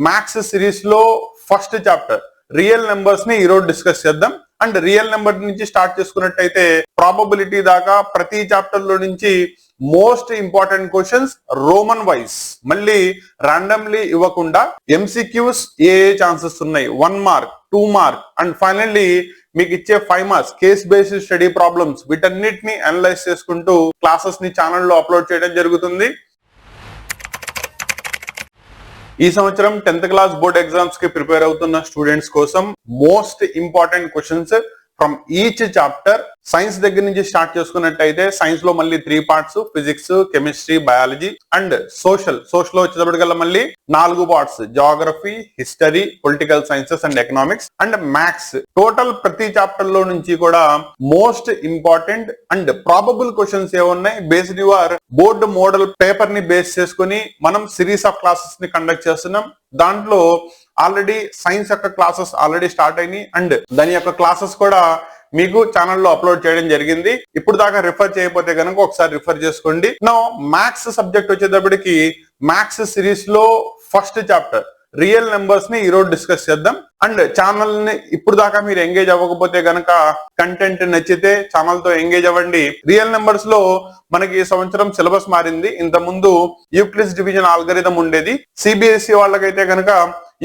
Maths series లో first chapter real numbers ని ఈరోజు డిస్కస్ చేద్దాం. అండ్ రియల్ నెంబర్ నుంచి స్టార్ట్ చేసుకున్నట్టయితే ప్రాబబిలిటీ దాకా ప్రతి చాప్టర్ లో నుంచి most important questions Roman wise మళ్ళీ ర్యాండమ్లీ ఇవ్వకుండా ఎంసీక్యూస్ ఏ ఛాన్సెస్ ఉన్నాయి, 1 మార్క్ 2 మార్క్ అండ్ ఫైనల్లీ మీకు ఇచ్చే 5 marks case based study problems వీటన్నిటిని అనలైజ్ చేసుకుంటూ క్లాసెస్ ని ఛానల్లో అప్లోడ్ చేయడం జరుగుతుంది. ఈ సంవత్సరం 10th క్లాస్ బోర్డ్ ఎగ్జామ్స్ కి ప్రిపేర్ అవుతున్న స్టూడెంట్స్ కోసం most important questions from each chapter. Science దగ్గర నుంచి స్టార్ట్ చేసుకున్నట్టయితే సైన్స్ లో మళ్ళీ 3 parts, physics, chemistry, biology and social లో వచ్చేటప్పటికల్లా మళ్ళీ 4 parts, geography, history, political sciences and economics and maths. Total ప్రతి చాప్టర్ లో నుంచి కూడా most important and probable questions ఏమున్నాయి based your board model paper ని బేస్ చేసుకుని మనం సిరీస్ ఆఫ్ క్లాసెస్ ని కండక్ట్ చేస్తున్నాం. దాంట్లో ఆల్రెడీ సైన్స్ యొక్క క్లాసెస్ ఆల్రెడీ స్టార్ట్ అయినాయి అండ్ దాని యొక్క క్లాసెస్ కూడా మీకు ఛానల్లో అప్లోడ్ చేయడం జరిగింది. ఇప్పుడు దాకా రిఫర్ చేయకపోతే కనుక ఒకసారి రిఫర్ చేసుకోండి. నా మ్యాథ్స్ సబ్జెక్ట్ వచ్చేటప్పటికి మ్యాథ్స్ సిరీస్ లో ఫస్ట్ చాప్టర్ రియల్ నెంబర్స్ ని ఈరోజు డిస్కస్ చేద్దాం. అండ్ ఛానల్ ని ఇప్పుడు దాకా మీరు ఎంగేజ్ అవ్వకపోతే గనక కంటెంట్ నచ్చితే ఛానల్ తో ఎంగేజ్ అవ్వండి. రియల్ నెంబర్స్ లో మనకి ఈ సంవత్సరం సిలబస్ మారింది. ఇంత ముందు యూక్లిడ్స్ డివిజన్ ఆల్గరిథం ఉండేది. సిబిఎస్ఈ వాళ్ళకైతే కనుక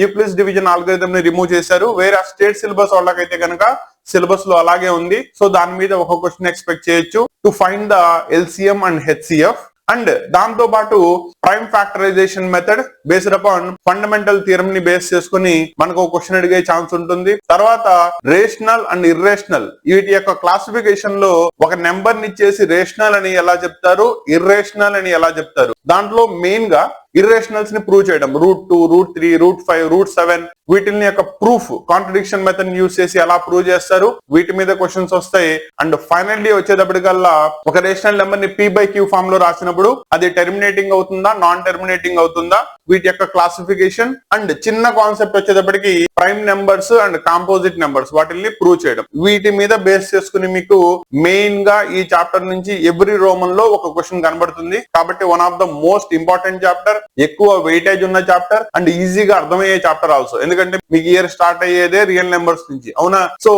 యూక్లిడ్స్ డివిజన్ ఆల్గరిథం ని రిమూవ్ చేశారు. వేరే స్టేట్ సిలబస్ వాళ్ళకైతే కనుక సిలబస్ లో అలాగే ఉంది. సో దాని మీద ఒక క్వశ్చన్ ఎక్స్పెక్ట్ చేయొచ్చు to find the LCM and HCF. And దాంతో పాటు prime factorisation method based upon fundamental theorem ని బేస్ చేసుకుని మనకు ఒక క్వశ్చన్ అడిగే ఛాన్స్ ఉంటుంది. తర్వాత రేషనల్ అండ్ ఇర్రేషనల్ వీటి యొక్క క్లాసిఫికేషన్ లో ఒక నెంబర్ ని ఇచ్చేసి రేషనల్ అని ఎలా చెప్తారు, ఇర్రేషనల్ అని ఎలా చెప్తారు, దాంట్లో మెయిన్ గా ఇర్రేషనల్స్ ని ప్రూవ్ చేయడం, √2, √3, √5, √7 వీటిని యొక్క ప్రూఫ్ కాంట్రడిక్షన్ మెథడ్ యూజ్ చేసి ఎలా ప్రూవ్ చేస్తారు వీటి మీద క్వశ్చన్స్ వస్తాయి. అండ్ ఫైనల్లీ వచ్చేటప్పటికల్లా ఒక రేషనల్ నెంబర్ ని P/Q ఫామ్ లో రాసినప్పుడు అది టెర్మినేటింగ్ అవుతుందా, నాన్ టెర్మినేటింగ్ అవుతుందా, వీటి యొక్క క్లాసిఫికేషన్ అండ్ చిన్న కాన్సెప్ట్ వచ్చేటప్పటికి prime numbers and composite numbers వాటిని ప్రూవ్ చేయడం. వీటి మీద బేస్ చేసుకుని మీకు మెయిన్ గా ఈ చాప్టర్ నుంచి ఎవ్రీ రోమన్ లో ఒక క్వశ్చన్ కనబడుతుంది. కాబట్టి one of the most important chapter, ఎక్కువ వెయిటేజ్ ఉన్న చాప్టర్ అండ్ ఈజీగా అర్థమయ్యే చాప్టర్ ఆల్సో. ఎందుకంటే మీకు ఇయర్ స్టార్ట్ అయ్యేదే రియల్ నెంబర్స్ నుంచి, అవునా? సో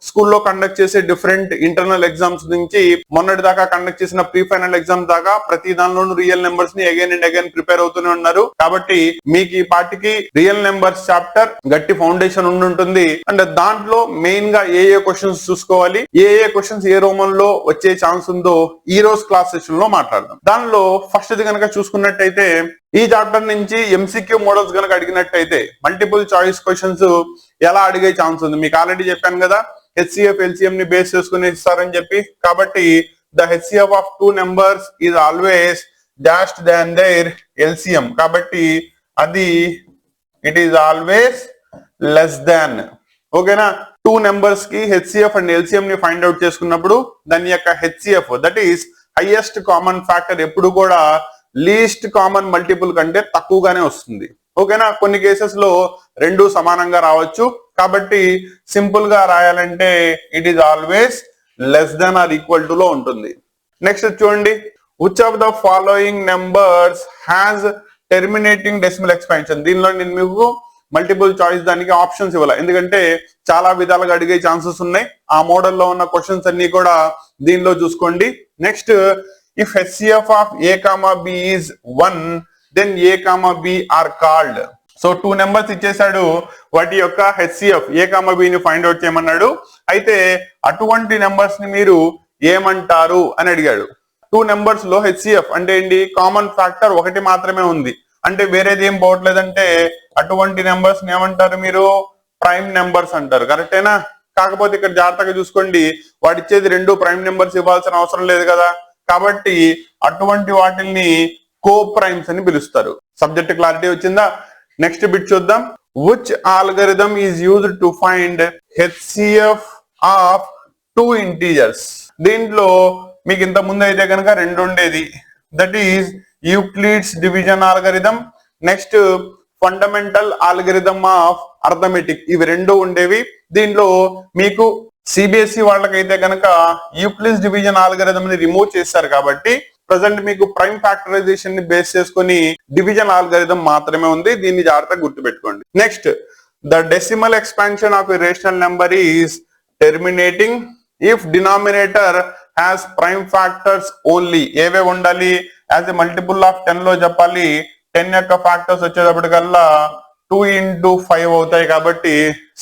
స్కూల్లో కండక్ట్ చేసే డిఫరెంట్ ఇంటర్నల్ ఎగ్జామ్స్ నుంచి మొన్నటి దాకా కండక్ట్ చేసిన ప్రీ ఫైనల్ ఎగ్జామ్ దాకా ప్రతి దానిలోనూ రియల్ నెంబర్స్ ని అగైన్ అండ్ అగైన్ ప్రిపేర్ అవుతూనే ఉన్నారు. కాబట్టి మీకు ఈ పార్టీకి రియల్ నెంబర్స్ చాప్టర్ గట్టి ఫౌండేషన్ ఉండుంటుంది. అండ్ దాంట్లో మెయిన్ గా ఏ క్వశ్చన్స్ చూసుకోవాలి, ఏ క్వశ్చన్స్ ఏ రోమన్ లో వచ్చే ఛాన్స్ ఉందో ఈ రోజు క్లాస్ సెషన్ లో మాట్లాడదాం. దానిలో ఫస్ట్ ది కనుక చూసుకున్నట్టయితే ఈ చాప్టర్ నుంచి ఎంసీక్యూ మోడల్స్ కనుక అడిగినట్టయితే మల్టిపుల్ చాయిస్ క్వశ్చన్స్ ఎలా అడిగే ఛాన్స్ ఉంది. మీకు ఆల్రెడీ చెప్పాను కదా హెచ్సిఎఫ్ ఎల్సిఎం ని బేస్ చేసుకుని ఇస్తారని చెప్పి. కాబట్టి the HCF of 2 numbers is always dashed than there LCM. కాబట్టి అది it is always less than. ఓకేనా? 2 నెంబర్స్ కి హెచ్సిఎఫ్ అండ్ ఎల్సిఎం ని ఫైండ్ అవుట్ చేసుకున్నప్పుడు దాని యొక్క HCF that is highest common factor ఎప్పుడు కూడా లీస్ట్ కామన్ మల్టిపుల్ కంటే తక్కువగానే వస్తుంది. ఓకేనా? కొన్ని కేసెస్ లో రెండు సమానంగా రావచ్చు. కాబట్టి సింపుల్ గా రాయాలంటే it is always less than or equal to లో ఉంటుంది. నెక్స్ట్ చూడండి, which of the following numbers has terminating decimal expansion. దీనిలో నేను మీకు మల్టిపుల్ చాయిస్ దానికి ఆప్షన్స్ ఇవ్వాలి, ఎందుకంటే చాలా విధాలుగా అడిగే ఛాన్సెస్ ఉన్నాయి. ఆ మోడల్లో ఉన్న క్వశ్చన్స్ అన్ని కూడా దీనిలో చూసుకోండి. Next, if HCF of A comma B is 1 then A comma B are called. So 2 numbers ఇచ్చేసాడు, వాటి యొక్క హెచ్సిఎఫ్ A comma B ని ఫైండ్ అవుట్ చేయమన్నాడు. అయితే అటువంటి నెంబర్స్ ని మీరు ఏమంటారు అని అడిగాడు. 2 నెంబర్స్ లో హెచ్సిఎఫ్ అంటే ఏంటి, కామన్ ఫ్యాక్టర్ ఒకటి మాత్రమే ఉంది అంటే వేరేది ఏం పోవట్లేదంటే అటువంటి నెంబర్స్ ని ఏమంటారు మీరు, ప్రైమ్ నెంబర్స్ అంటారు. కరెక్టేనా? కాకపోతే ఇక్కడ జాగ్రత్తగా చూసుకోండి, వాడు ఇచ్చేది 2 ప్రైమ్ నెంబర్స్ ఇవ్వాల్సిన అవసరం లేదు కదా. కాబట్టి అటువంటి వాటిని కో ప్రైమ్స్ అని పిలుస్తారు. సబ్జెక్ట్ క్లారిటీ వచ్చిందా? నెక్స్ట్ బిట్ చూద్దాం. Which algorithm is used to find HCF of 2 integers. దీంట్లో మీకు ఇంత ముందు అయితే కనుక 2 ఉండేది, that is Euclid's division algorithm, next fundamental algorithm of arithmetic. ఇవి 2 ఉండేవి. దీంట్లో మీకు సిబిఎస్ఈ వాళ్ళకైతే కనుక యూక్లిడ్స్ డివిజన్ ఆల్గరిథం ని రిమూవ్ చేశారు కాబట్టి ప్రజెంట్ మీకు ప్రైమ్ ఫ్యాక్టరైజేషన్ ని బేస్ చేసుకొని డివిజన్ ఆల్గరిథం మాత్రమే ఉంది. దీన్ని జాగ్రత్తగా గుర్తుపెట్టుకోండి. Next, the decimal expansion of a rational number is terminating if denominator has prime factors only. ఏవే ఉండాలి? యాజ్ ఎ మల్టిపుల్ ఆఫ్ 10 లో చెప్పాలి. 10 యొక్క ఫ్యాక్టర్స్ వచ్చేటప్పటికల్లా 2 into 5 అవుతాయి. కాబట్టి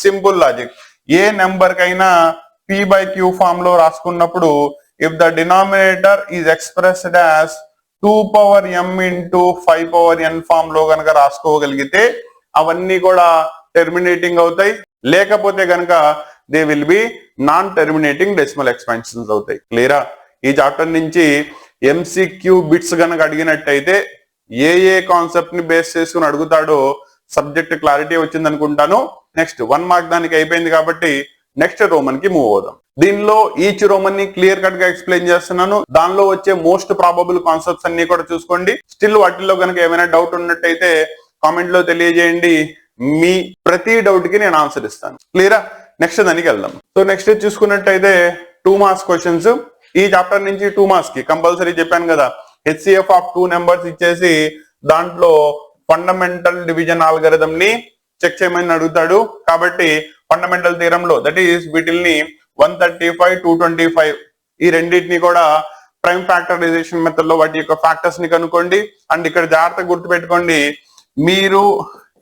సింపుల్ లాజిక్, ఏ నెంబర్ కైనా p/q ఫామ్ లో రాసుకున్నప్పుడు if the denominator is expressed as 2m into 5n form లో కనుక రాసుకోగలిగితే అవన్నీ కూడా టెర్మినేటింగ్ అవుతాయి. లేకపోతే కనుక they will be non terminating decimal expansions అవుతాయి. క్లియరా? ఈ చాప్టర్ నుంచి ఎంసీక్యూ బిట్స్ కనుక అడిగినట్టయితే ఏ కాన్సెప్ట్ ని బేస్ చేసుకుని అడుగుతాడో సబ్జెక్ట్ క్లారిటీ వచ్చింది అనుకుంటాను. నెక్స్ట్ 1 మార్క్ దానికి అయిపోయింది కాబట్టి నెక్స్ట్ రోమన్ కి మూవ్ అవుదాం. దీనిలో ఈచ్ రోమన్ ని క్లియర్ కట్ గా ఎక్స్ప్లెయిన్ చేస్తున్నాను. దానిలో వచ్చే మోస్ట్ ప్రాబబుల్ కాన్సెప్ట్స్ అన్ని కూడా చూసుకోండి. స్టిల్ వాటిల్లో కనుక ఏమైనా డౌట్ ఉన్నట్టయితే కామెంట్ లో తెలియజేయండి. మీ ప్రతి డౌట్ కి నేను ఆన్సర్ ఇస్తాను. క్లియరా? నెక్స్ట్ దానికి వెళ్దాం. సో నెక్స్ట్ చూసుకున్నట్టయితే 2 మార్క్స్ క్వశ్చన్స్. ఈ చాప్టర్ నుంచి 2 మార్క్స్ కి కంపల్సరీ చెప్పాను కదా, హెచ్సిఎఫ్ ఆఫ్ 2 నెంబర్స్ ఇచ్చేసి దాంట్లో ఫండమెంటల్ డివిజన్ ఆల్గరిథం ని చెక్ చేయమని అడుగుతాడు. కాబట్టి ఫండమెంటల్ థియరం లో దట్ ఈస్ వీటిల్ని 135, 225 ఈ రెండింటిని కూడా ప్రైమ్ ఫ్యాక్టరైజేషన్ మెథడ్ లో వాటి యొక్క ఫ్యాక్టర్స్ ని కనుక్కోండి. అండ్ ఇక్కడ జాగ్రత్తగా గుర్తుపెట్టుకోండి, మీరు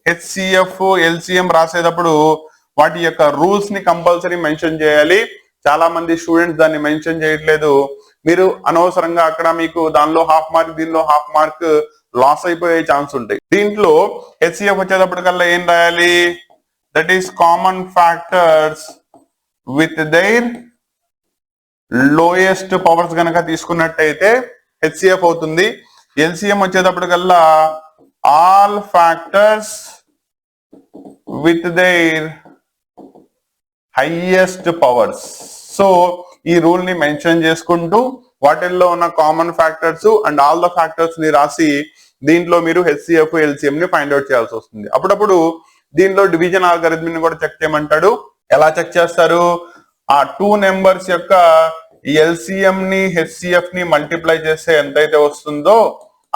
హెచ్సిఎఫ్ ఎల్సిఎం రాసేటప్పుడు వాటి యొక్క రూల్స్ ని కంపల్సరీ మెన్షన్ చేయాలి. చాలా మంది స్టూడెంట్స్ దాన్ని మెన్షన్ చేయట్లేదు. మీరు అనవసరంగా అక్కడ మీకు దానిలో హాఫ్ మార్క్, దీనిలో హాఫ్ మార్క్ లాస్ అయిపోయే ఛాన్స్ ఉంటాయి. దీంట్లో హెచ్సిఎఫ్ వచ్చేటప్పటికల్లా ఏం రాయాలి? That is common factors with their lowest powers గనక తీసుకున్నట్టయితే హెచ్సిఎఫ్ అవుతుంది. ఎల్సిఎం వచ్చేటప్పటికల్లా all factors with their highest powers. So ఈ రూల్ ని మెన్షన్ చేసుకుంటూ వాటిల్లో ఉన్న common factors and all the factors ని రాసి దీంట్లో మీరు హెచ్సిఎఫ్ ఎల్సిఎం ని ఫైండ్ అవుట్ చేయాల్సి వస్తుంది. అప్పుడప్పుడు దీనిలో డివిజన్ ఆల్గరిథం ని కూడా చెక్ చేయమంటాడు. ఎలా చెక్ చేస్తారు? ఆ 2 నెంబర్స్ యొక్క ఎల్సిఎం ని హెచ్సిఎఫ్ ని మల్టిప్లై చేస్తే ఎంతైతే వస్తుందో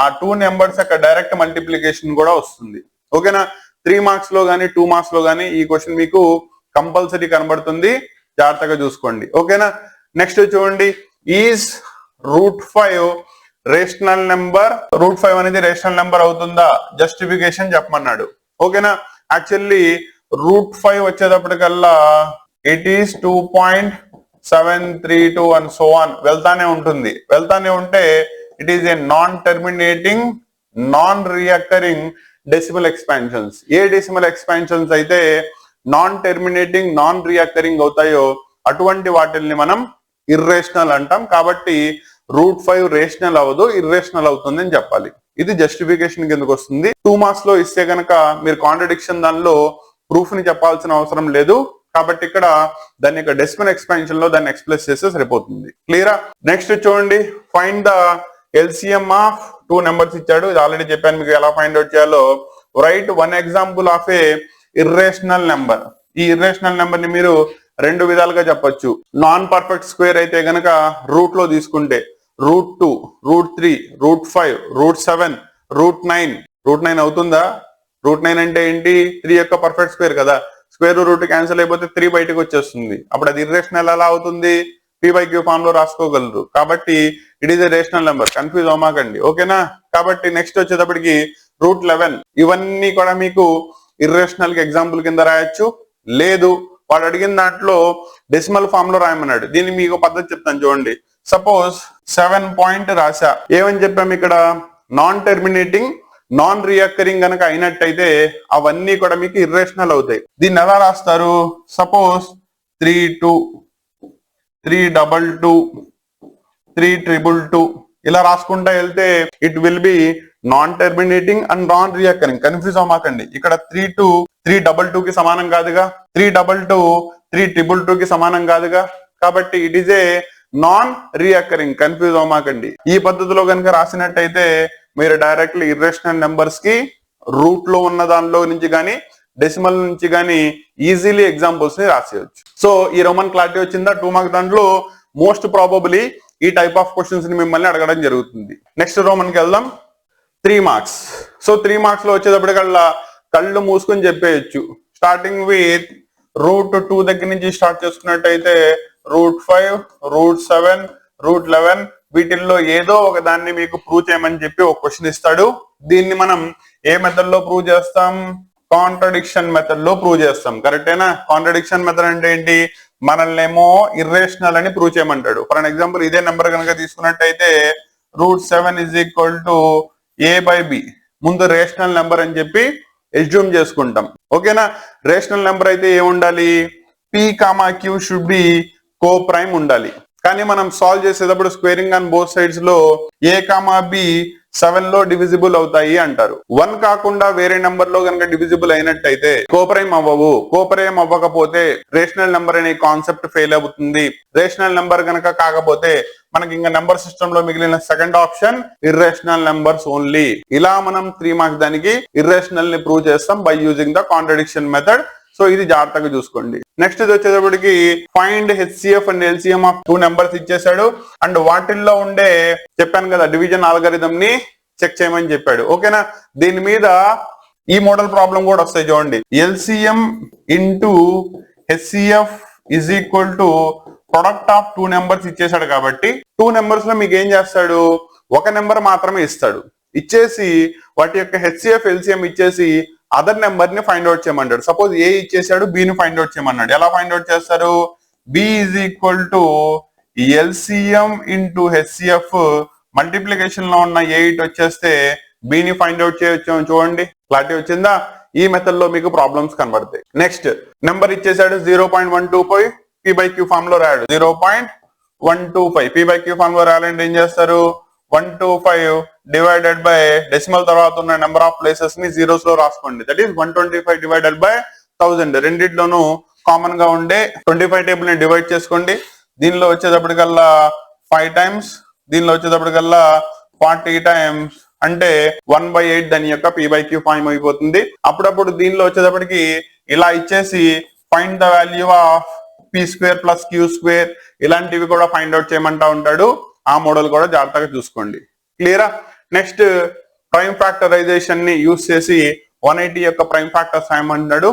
ఆ 2 నెంబర్స్ యొక్క డైరెక్ట్ మల్టిప్లికేషన్ కూడా వస్తుంది. ఓకేనా? 3 మార్క్స్ లో గానీ 2 మార్క్స్ లో గానీ ఈ క్వశ్చన్ మీకు కంపల్సరీ కనబడుతుంది. జాగ్రత్తగా చూసుకోండి. ఓకేనా? నెక్స్ట్ చూడండి, ఈజ్ √5 రేషనల్ నెంబర్? √5 అనేది రేషనల్ నెంబర్ అవుతుందా? జస్టిఫికేషన్ చెప్పమన్నాడు. ఓకేనా? యాక్చువల్లీ √5 వచ్చేటప్పటికల్లా it is 2.732 and so on వెళ్తానే ఉంటుంది. వెళ్తానే ఉంటే it is a non terminating non recurring decimal expansions. A decimal expansions అయితే నాన్ టెర్మినేటింగ్ నాన్ రికరింగ్ అవుతాయో అటువంటి వాటిల్ని మనం ఇర్రేషనల్ అంటాం. కాబట్టి √5 రేషనల్ అవ్వదు, ఇర్రేషనల్ అవుతుంది అని చెప్పాలి. ఇది జస్టిఫికేషన్ కిందకు వస్తుంది. 2 మార్క్స్ లో ఇస్తే కనుక మీరు కాంట్రడిక్షన్ దానిలో ప్రూఫ్ ని చెప్పాల్సిన అవసరం లేదు. కాబట్టి ఇక్కడ దాని యొక్క డెసిమల్ ఎక్స్పాన్షన్ లో దాన్ని ఎక్స్ప్రెస్ చేస్తే సరిపోతుంది. క్లియరా? నెక్స్ట్ చూడండి, find the LCM of 2 numbers ఇచ్చాడు. ఇది ఆల్రెడీ చెప్పాను మీకు ఎలా ఫైండ్ అవుట్ చేయాలో. Right 1 example of a irrational number. ఈ ఇర్రేషనల్ నెంబర్ ని మీరు 2 విధాలుగా చెప్పొచ్చు. నాన్ పర్ఫెక్ట్ స్క్వేర్ అయితే గనక రూట్ లో తీసుకుంటే √2, √3, √5, √7, √9. √9 అవుతుందా? √9 అంటే ఏంటి? 3 యొక్క పర్ఫెక్ట్ స్క్వేర్ కదా. స్క్వేర్ రూట్ క్యాన్సిల్ అయిపోతే 3 బయటకు వచ్చేస్తుంది. అప్పుడు అది ఇర్రేషనల్ ఎలా అవుతుంది? p/q ఫామ్ లో రాసుకోగలరు. కాబట్టి it is a rational number. Confuse అవ్వమాకండి. ఓకేనా? కాబట్టి నెక్స్ట్ వచ్చేటప్పటికి √11. ఇవన్నీ కూడా మీకు ఇర్రేషనల్ కి ఎగ్జాంపుల్ కింద రాయొచ్చు. లేదు వాడు అడిగిన దాంట్లో డెసిమల్ ఫామ్ లో రాయమన్నాడు. దీన్ని మీకు పద్ధతి చెప్తాను చూడండి. సపోజ్ 7 పాయింట్ రాశా. ఏమని చెప్పాము ఇక్కడ? నాన్ టెర్మినేటింగ్ నాన్ రికరింగ్ గనక అయినట్టయితే అవన్నీ కూడా మీకు ఇర్రేషనల్ అవుతాయి. దీన్ని ఎలా రాస్తారు? సపోజ్ 3-2, 3-2-2, 3-2-2 ఇలా రాసుకుంటా వెళ్తే it will be non terminating and non recurring. Confuse అవ్వమాకండి. ఇక్కడ 3-2 3-2-2 కి సమానం కాదుగా, 3-2-2 3-2-2 కి సమానం కాదుగా. కాబట్టి it is a non recurring. Confuse అవ్వమాకండి. ఈ పద్ధతిలో కనుక రాసినట్టయితే మీరు డైరెక్ట్లీ ఇర్రేషనల్ నెంబర్స్ కి రూట్ లో ఉన్న దానిలో నుంచి కానీ డెసిమల్ నుంచి కానీ ఈజీలీ ఎగ్జాంపుల్స్ ని రాసేయచ్చు. సో ఈ రోమన్ క్లారిటీ వచ్చిందా? 2 మార్క్ దాంట్లో మోస్ట్ ప్రాబబులీ ఈ టైప్ ఆఫ్ క్వశ్చన్స్ ని మిమ్మల్ని అడగడం జరుగుతుంది. నెక్స్ట్ రో మనకి వెళ్దాం. 3 మార్క్స్. సో 3 మార్క్స్ లో వచ్చేటప్పటికల్లా కళ్ళు మూసుకొని చెప్పేయచ్చు. స్టార్టింగ్ విత్ √2 దగ్గర నుంచి స్టార్ట్ చేసుకున్నట్టయితే √5, √7, √11 వీటిల్లో ఏదో ఒక దాన్ని మీకు ప్రూవ్ చేయమని చెప్పి ఒక క్వశ్చన్ ఇస్తాడు. దీన్ని మనం ఏ మెథడ్ లో ప్రూవ్ చేస్తాం? కాంట్రడిక్షన్ మెథడ్ లో ప్రూవ్ చేస్తాం. కరెక్టేనా? కాంట్రడిక్షన్ మెథడ్ అంటే ఏంటి? మనల్ని ఏమో ఇర్రేషనల్ అని ప్రూవ్ చేయమంటాడు. ఫర్ ఎగ్జాంపుల్ ఇదే నెంబర్ కనుక తీసుకున్నట్టయితే √7 = a/b. ముందు రేషనల్ నెంబర్ అని చెప్పి ఎస్యూమ్ చేసుకుంటాం. ఓకేనా? రేషనల్ నెంబర్ అయితే ఏముండాలి? p, q should be co prime ఉండాలి. కానీ మనం సాల్వ్ చేసేటప్పుడు స్క్వేరింగ్ ఆన్ బోత్ సైడ్స్ లో a, b 7 లో డివిజిబుల్ అవుతాయి అంటారు. 1 కాకుండా వేరే నెంబర్ లో కనుక డివిజిబుల్ అయినట్టయితే కోప్రైమ్ అవ్వవు. కోప్రైమ్ అవ్వకపోతే రేషనల్ నెంబర్ అనే కాన్సెప్ట్ ఫెయిల్ అవుతుంది. రేషనల్ నెంబర్ కనుక కాకపోతే మనకి ఇంకా నెంబర్ సిస్టమ్ లో మిగిలిన second option irrational numbers only. ఇలా మనం 3 మార్క్స్ దానికి ఇర్రేషనల్ ని ప్రూవ్ చేస్తాం by using the contradiction method. So ఇది జాగ్రత్తగా చూసుకోండి. నెక్స్ట్ ఇది వచ్చేటప్పటికి find HCF and LCM of 2 numbers ఇచ్చేసాడు. అండ్ వాటిల్లో ఉండే చెప్పాను కదా డివిజన్ ఆల్గరిథం ని చెక్ చేయమని చెప్పాడు. ఓకేనా? దీని మీద ఈ మోడల్ ప్రాబ్లం కూడా వస్తాయి చూడండి. LCM into HCF is equal to product of 2 numbers ఇచ్చేసాడు. కాబట్టి 2 నెంబర్స్ లో మీకు ఏం చేస్తాడు? ఒక నెంబర్ మాత్రమే ఇస్తాడు. ఇచ్చేసి వాటి యొక్క హెచ్సిఎఫ్ ఎల్సిఎం ఇచ్చేసి అదర్ నెంబర్ ని ఫైండ్ అవుట్ చేయమన్నాడు. సపోజ్ ఏ ఇచ్చేసాడు, బి ని ఫైండ్ అవుట్ చేయమన్నాడు. ఎలా ఫైండ్ అవుట్ చేస్తారు? B is equal to LCM into HCF multiplication లో ఉన్న 8 వచ్చేస్తే బి ని ఫైండ్ అవుట్ చేయొచ్చు. చూడండి, క్లారిటీ వచ్చిందా? ఈ మెథడ్ లో మీకు ప్రాబ్లమ్స్ కనబడతాయి. నెక్స్ట్ నెంబర్ ఇచ్చేసాడు 0.125 p/q ఫామ్ లో రాయాడు. 0.125 p/q ఫామ్ లో రాయాలంటే ఏం చేస్తారు? 125 డివైడెడ్ బై డెసిమల్ తర్వాత ఉన్న నెంబర్ ఆఫ్ ప్లేసెస్ ని జీరోస్ లో రాసుకోండి. That is 125 divided by 1000. రెండిట్లోనూ కామన్ గా ఉండే 25 టేబుల్ ని డివైడ్ చేసుకోండి. దీనిలో వచ్చేటప్పటికల్లా 5 టైమ్స్, దీనిలో వచ్చేటప్పటికల్లా 40 టైమ్స్, అంటే 1/8 దాని యొక్క p/q ఫామ్ అయిపోతుంది. అప్పుడప్పుడు దీనిలో వచ్చేటప్పటికి ఇలా ఇచ్చేసి find the value of p² + q² ఇలాంటివి కూడా ఫైండ్ అవుట్ చేయమంటా ఉంటాడు. ఆ మోడల్ కూడా జాగ్రత్తగా చూసుకోండి. క్లియరా? నెక్స్ట్ ప్రైమ్ ఫ్యాక్టరైజేషన్ ని యూజ్ చేసి 180 యొక్క ప్రైమ్ ఫ్యాక్టర్స్ రాయమంటాడు.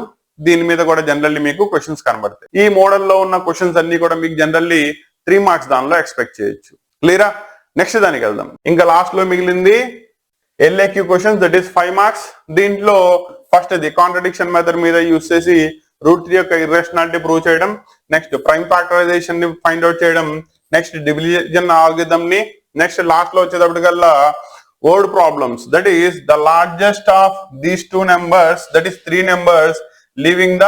దీని మీద కూడా జనరల్లీ మీకు క్వశ్చన్స్ కనబడతాయి. ఈ మోడల్లో ఉన్న క్వశ్చన్స్ అన్ని కూడా మీకు జనరల్లీ 3 మార్క్స్ దానిలో ఎక్స్పెక్ట్ చేయొచ్చు. క్లియరా? నెక్స్ట్ దానికి వెళ్దాం. ఇంకా లాస్ట్ లో మిగిలింది LAQ questions, that is 5 marks. దీంట్లో ఫస్ట్ అది కాంట్రడిక్షన్ మెథడ్ మీద యూజ్ చేసి √3 యొక్క ఇర్రేషనాలిటీ ప్రూవ్ చేయడం, నెక్స్ట్ ప్రైమ్ ఫ్యాక్టరైజేషన్ ని ఫైండ్ అవుట్ చేయడం, నెక్స్ట్ డివిజన్ ఆల్గరిథం ని, నెక్స్ట్ లాస్ట్ లో వచ్చేటప్పటికల్లా word problems, that is the largest of these 2 numbers, that is 3 numbers leaving the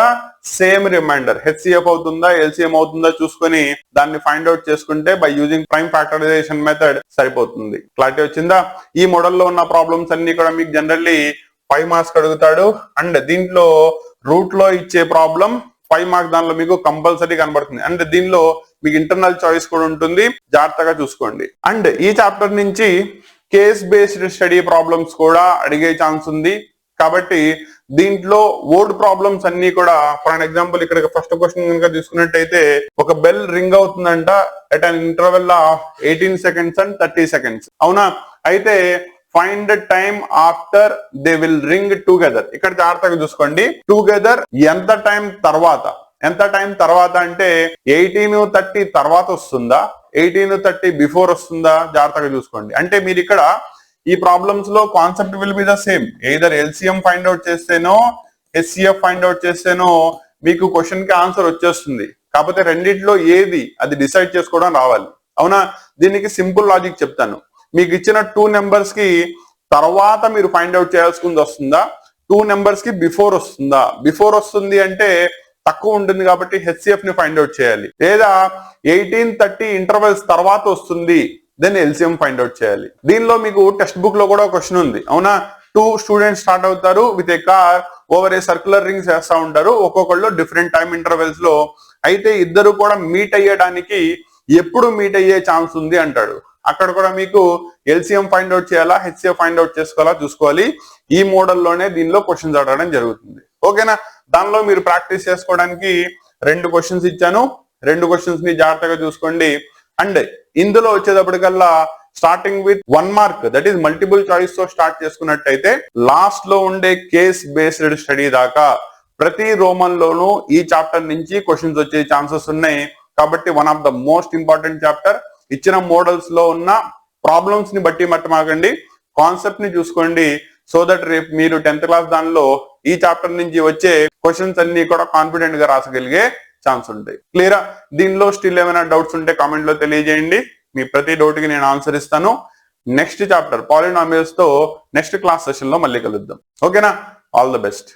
same remainder. HCF అవుతుందా ఎల్సిఎం అవుతుందా చూసుకొని దాన్ని ఫైండ్ అవుట్ చేసుకుంటే by using prime factorisation method సరిపోతుంది. క్లారిటీ వచ్చిందా? ఈ మోడల్లో ఉన్న ప్రాబ్లమ్స్ అన్ని కూడా మీకు జనరల్లీ 5 మార్క్స్ అడుగుతాడు. అండ్ దీంట్లో రూట్ లో ఇచ్చే ప్రాబ్లం 5 మార్క్స్ దానిలో మీకు కంపల్సరీ కనబడుతుంది. అండ్ దీనిలో మీకు ఇంటర్నల్ చాయిస్ కూడా ఉంటుంది, జాగ్రత్తగా చూసుకోండి. అండ్ ఈ చాప్టర్ నుంచి కేస్ బేస్డ్ స్టడీ ప్రాబ్లమ్స్ కూడా అడిగే ఛాన్స్ ఉంది. కాబట్టి దీంట్లో వర్డ్ ప్రాబ్లమ్స్ అన్ని కూడా ఫర్ ఎగ్జాంపుల్ ఇక్కడ ఫస్ట్ క్వశ్చన్ కనుక తీసుకున్నట్టయితే ఒక బెల్ రింగ్ అవుతుందంట at an interval of 18 seconds and 30 seconds. అవునా? అయితే find the time after they will ring together. ఇక్కడ జాగ్రత్తగా చూసుకోండి. టుగెదర్ ఎంత టైం తర్వాత, ఎంత టైం తర్వాత అంటే 18:30 తర్వాత వస్తుందా, 18:30 బిఫోర్ వస్తుందా? జాగ్రత్తగా చూసుకోండి. అంటే మీరు ఇక్కడ ఈ ప్రాబ్లమ్స్ లో concept will be the same. Either LCM find out చేస్తేనో హెచ్సిఎఫ్ ఫైండ్ అవుట్ చేస్తేనో మీకు క్వశ్చన్ కి ఆన్సర్ వచ్చేస్తుంది. కాకపోతే రెండిట్లో ఏది అది డిసైడ్ చేసుకోవడం రావాలి. అవునా? దీనికి సింపుల్ లాజిక్ చెప్తాను. మీకు ఇచ్చిన 2 నెంబర్స్ కి తర్వాత మీరు ఫైండ్ అవుట్ చేయాల్సింది వస్తుందా, 2 నెంబర్స్ కి బిఫోర్ వస్తుందా? బిఫోర్ వస్తుంది అంటే తక్కువ ఉంటుంది కాబట్టి హెచ్సిఎఫ్ ని ఫైండ్ అవుట్ చేయాలి. లేదా 18:30 ఇంటర్వెల్స్ తర్వాత వస్తుంది, దెన్ ఎల్సిఎం ఫైండ్ అవుట్ చేయాలి. దీనిలో మీకు టెక్స్ట్ బుక్ లో కూడా క్వశ్చన్ ఉంది. అవునా? 2 స్టూడెంట్స్ స్టార్ట్ అవుతారు with a car over a circular rings వేస్తా ఉంటారు, ఒక్కొక్కళ్ళు డిఫరెంట్ టైం ఇంటర్వెల్స్ లో. అయితే ఇద్దరు కూడా మీట్ అయ్యడానికి ఎప్పుడు మీట్ అయ్యే ఛాన్స్ ఉంది అంటాడు. అక్కడ కూడా మీకు ఎల్సిఎం ఫైండ్ అవుట్ చేయాలా, హెచ్సిఎఫ్ ఫైండ్ అవుట్ చేసుకోవాలా చూసుకోవాలి. ఈ మోడల్లోనే దీనిలో క్వశ్చన్స్ అడగడం జరుగుతుంది. ఓకేనా? దానిలో మీరు ప్రాక్టీస్ చేసుకోవడానికి 2 క్వశ్చన్స్ ఇచ్చాను. 2 క్వశ్చన్స్ ని జాగ్రత్తగా చూసుకోండి. అండ్ ఇందులో వచ్చేటప్పటికల్లా starting with 1 mark that is multiple choice తో స్టార్ట్ చేసుకున్నట్టయితే లాస్ట్ లో ఉండే కేస్ బేస్డ్ స్టడీ దాకా ప్రతి రోమన్ లోనూ ఈ చాప్టర్ నుంచి క్వశ్చన్స్ వచ్చే ఛాన్సెస్ ఉన్నాయి. కాబట్టి one of the most important chapter. ఇచ్చిన మోడల్స్ లో ఉన్న ప్రాబ్లమ్స్ ని బట్టి మట్టమాకండి, కాన్సెప్ట్ ని చూసుకోండి. సో దట్ రేపు మీరు 10th క్లాస్ దానిలో ఈ చాప్టర్ నుంచి వచ్చే క్వశ్చన్స్ అన్ని కూడా కాన్ఫిడెంట్ గా రాసగలిగే ఛాన్స్ ఉంటాయి. క్లియరా? దీనిలో స్టిల్ ఏమైనా డౌట్స్ ఉంటే కామెంట్ లో తెలియజేయండి. మీ ప్రతి డౌట్ కి నేను ఆన్సర్ ఇస్తాను. నెక్స్ట్ చాప్టర్ పాలినామియల్స్ తో నెక్స్ట్ క్లాస్ సెషన్ లో మళ్ళీ కలుద్దాం. ఓకేనా? All the best.